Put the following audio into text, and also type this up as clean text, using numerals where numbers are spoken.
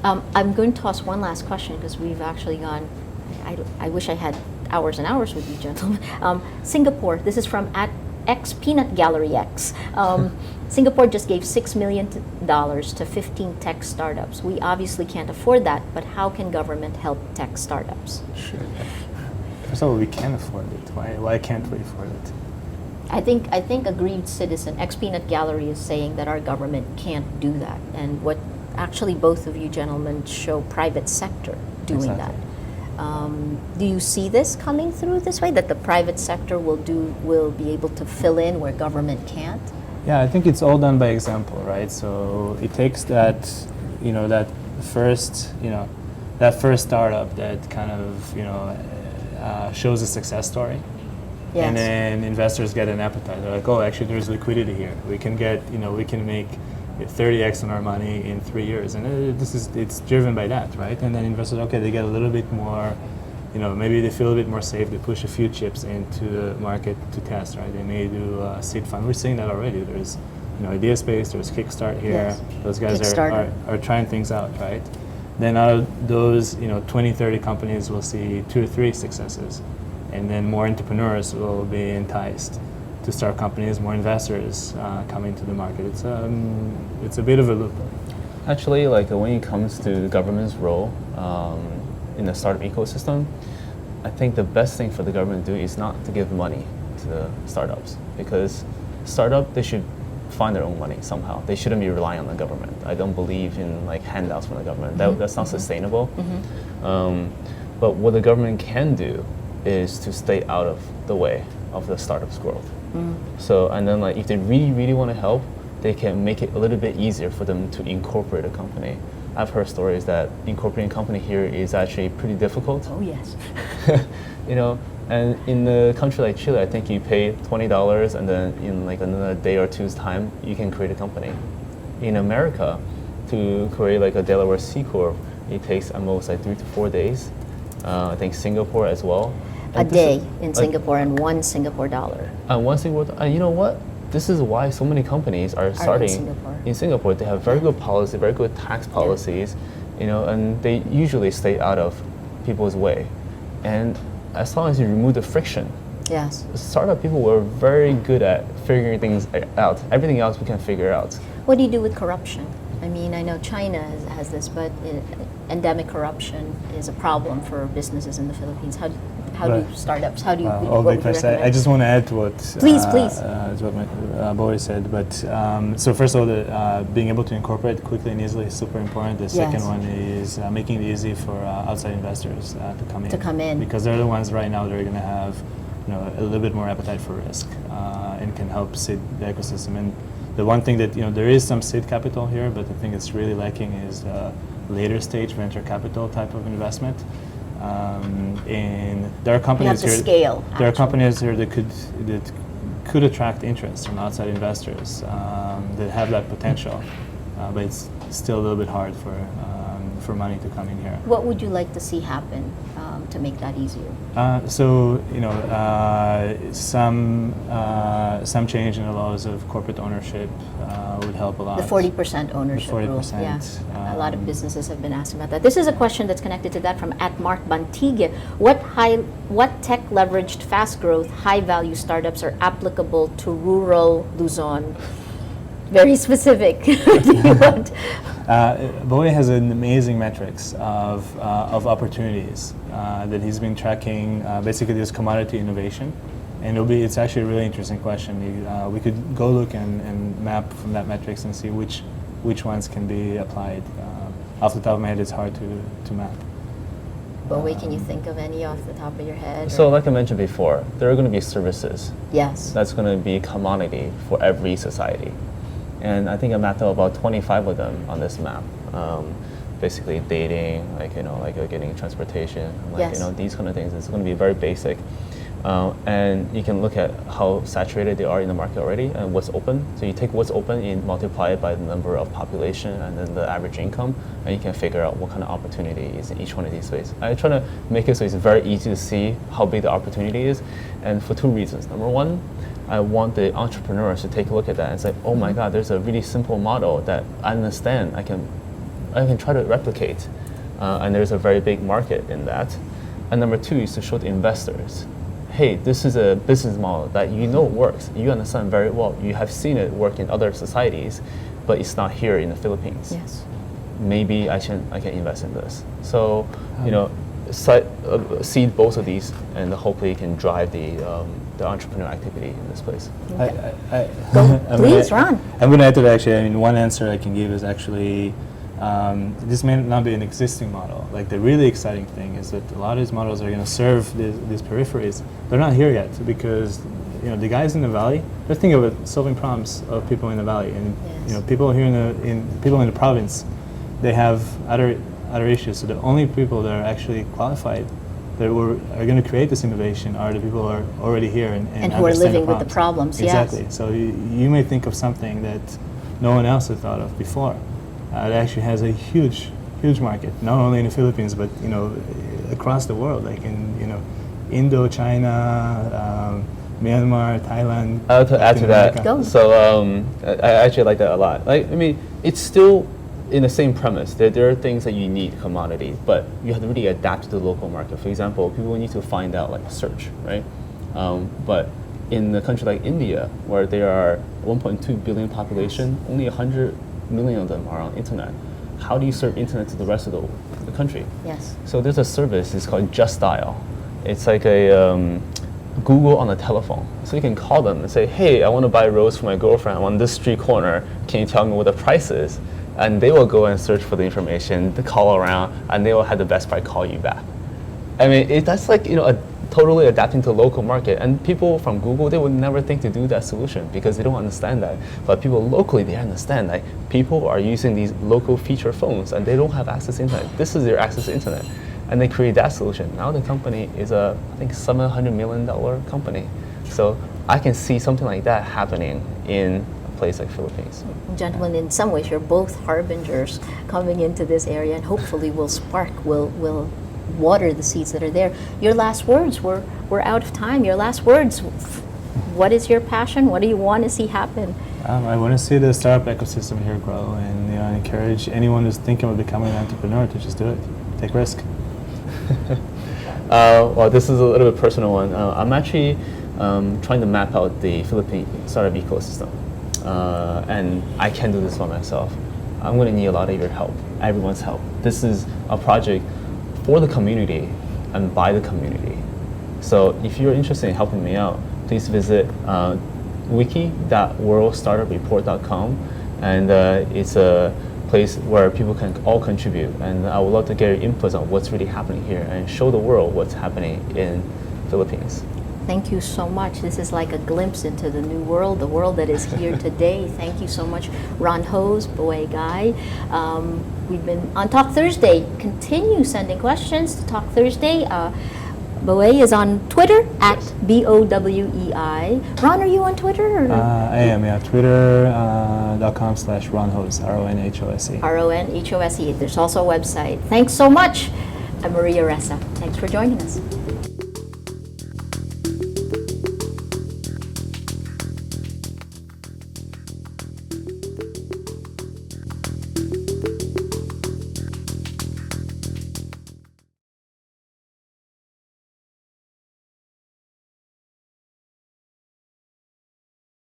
I'm going to toss one last question because we've actually gone. I wish I had hours and hours with you, gentlemen. Singapore. This is from at X Peanut Gallery X. Singapore just gave $6 million to 15 tech startups. We obviously can't afford that, but how can government help tech startups? Sure. First of all, we can afford it. Why can't we afford it? I think Aggrieved Citizen, X Peanut Gallery, is saying that our government can't do that. And what actually both of you gentlemen show private sector doing Exactly. that. Do you see this coming through this way, that the private sector will be able to fill in where government can't? Yeah, I think it's all done by example, right? So it takes that first startup that kind of shows a success story. Yes. And then investors get an appetite. They're like, oh, actually, there's liquidity here. We can make 30x on our money in 3 years, and it's driven by that, right? And then investors, okay, they get a little bit more, maybe they feel a bit more safe. They push a few chips into the market to test, right? They may do a seed fund. We're seeing that already. There's, Ideaspace, there's Kickstart here. Yes. Those guys are trying things out, right? Then out of those, 20, 30 companies, we'll see 2 or 3 successes. And then more entrepreneurs will be enticed to start companies, more investors coming to the market. It's a bit of a loop. Actually, when it comes to the government's role in the startup ecosystem, I think the best thing for the government to do is not to give money to the startups, because they should find their own money somehow. They shouldn't be relying on the government. I don't believe in handouts from the government. That's not sustainable. But what the government can do is to stay out of the way of the startup's growth. So, and then if they really, really want to help, they can make it a little bit easier for them to incorporate a company. I've heard stories that incorporating a company here is actually pretty difficult. Oh yes. And in a country like Chile, I think you pay $20 and then in another day or two's time, you can create a company. In America, to create a Delaware C Corp, it takes at most 3 to 4 days. I think Singapore as well. A day in Singapore and $1 Singapore dollar. One Singapore, you know what? This is why so many companies are starting in Singapore. They have very good policy, very good tax policies, and they usually stay out of people's way. And as long as you remove the friction, yes, startup people were very good at figuring things out. Everything else we can figure out. What do you do with corruption? I mean, I know China has this, but endemic corruption is a problem for businesses in the Philippines. How do startups? How do you? All what big would you question. recommend? I just want to add to what Please. to what Boris said. But so first of all, being able to incorporate quickly and easily is super important. The second one is making it easy for outside investors to come in. To come in, because they're the ones right now that are going to have a little bit more appetite for risk and can help seed the ecosystem. And the one thing that there is some seed capital here, but the thing that's really lacking is later stage venture capital type of investment. And there are companies here. Scale, there are companies here that could attract interest from outside investors that have that potential, but it's still a little bit hard for money to come in here. What would you like to see happen to make that easier? Some change in the laws of corporate ownership would help a lot. The 40% ownership rule. Yeah. A lot of businesses have been asking about that. This is a question that's connected to that from @MarkBantigue. What tech leveraged fast growth, high value startups are applicable to rural Luzon? Very specific. Do you want? Bowie has an amazing metrics of opportunities that he's been tracking. Basically, this commodity innovation, and it's actually a really interesting question. We could go look and map from that metrics and see which ones can be applied. Off the top of my head, it's hard to map. Bowie, can you think of any off the top of your head? So, like I mentioned before, there are going to be services. Yes. That's going to be commodity for every society. And I think I mapped out about 25 of them on this map. Basically dating, getting transportation, these kind of things. It's going to be very basic. And you can look at how saturated they are in the market already and what's open. So you take what's open and multiply it by the number of population and then the average income, and you can figure out what kind of opportunity is in each one of these spaces. I try to make it so it's very easy to see how big the opportunity is, and for 2 reasons. Number one, I want the entrepreneurs to take a look at that and say, oh my God, there's a really simple model that I understand. I can I can try to replicate, and there's a very big market in that. And number two is to show the investors, hey, this is a business model that you know works. You understand very well. You have seen it work in other societies, but it's not here in the Philippines. Yes. Maybe I can invest in this. So, seed both of these, and hopefully can drive the entrepreneur activity in this place. Please, Ron. I'm going to add to that actually. I mean, one answer I can give is actually, this may not be an existing model. Like the really exciting thing is that a lot of these models are going to serve these peripheries. They're not here yet because the guys in the valley, they're thinking about solving problems of people in the valley, and Yes. people here people in the province, they have other issues. So the only people that are actually qualified that are going to create this innovation are the people who are already here and who are understand living with the problems. Exactly. Yes. So you may think of something that no one else had thought of before. It actually has a huge market, not only in the Philippines, but across the world, like in Indo, China, Myanmar, Thailand. To add to that, Go. so I actually like that a lot. It's still in the same premise. There are things that you need, commodity, but you have to really adapt to the local market. For example, people need to find out search, right? But in a country like India, where there are 1.2 billion population, only 100 million of them are on internet. How do you serve internet to the rest of the country? Yes. So there's a service, it's called Just Dial. It's like a Google on a telephone. So you can call them and say, hey, I want to buy a rose for my girlfriend. I'm on this street corner. Can you tell me what the price is? And they will go and search for the information, the call around, and they will have the best buy call you back. I mean, that's totally adapting to local market. And people from Google, they would never think to do that solution because they don't understand that. But people locally, they understand that people are using these local feature phones and they don't have access to internet. This is their access to internet. And they create that solution. Now the company is I think $700 million company. So I can see something like that happening in a place like Philippines. Gentlemen, in some ways, you're both harbingers coming into this area, and hopefully will water the seeds that are there. Your last words, we're out of time. Your last words, what is your passion? What do you want to see happen? I want to see the startup ecosystem here grow, and I encourage anyone who's thinking of becoming an entrepreneur to just do it. Take risk. Well, this is a little bit personal one. I'm actually trying to map out the Philippine startup ecosystem, and I can't do this by myself. I'm going to need a lot of your help, everyone's help. This is a project for the community and by the community. So if you're interested in helping me out, please visit wiki.worldstartupreport.com, and it's a place where people can all contribute, and I would love to get your inputs on what's really happening here and show the world what's happening in Philippines. Thank you so much. This is like a glimpse into the new world, the world that is here today. Thank you so much, Ron Hose, Boe Guy. We've been on Talk Thursday. Continue sending questions to Talk Thursday. Boe is on Twitter at BOWEI. Ron, are you on Twitter? I am, yeah. Twitter.com/RonHose, RONHOSE. RONHOSE. There's also a website. Thanks so much. I'm Maria Ressa. Thanks for joining us.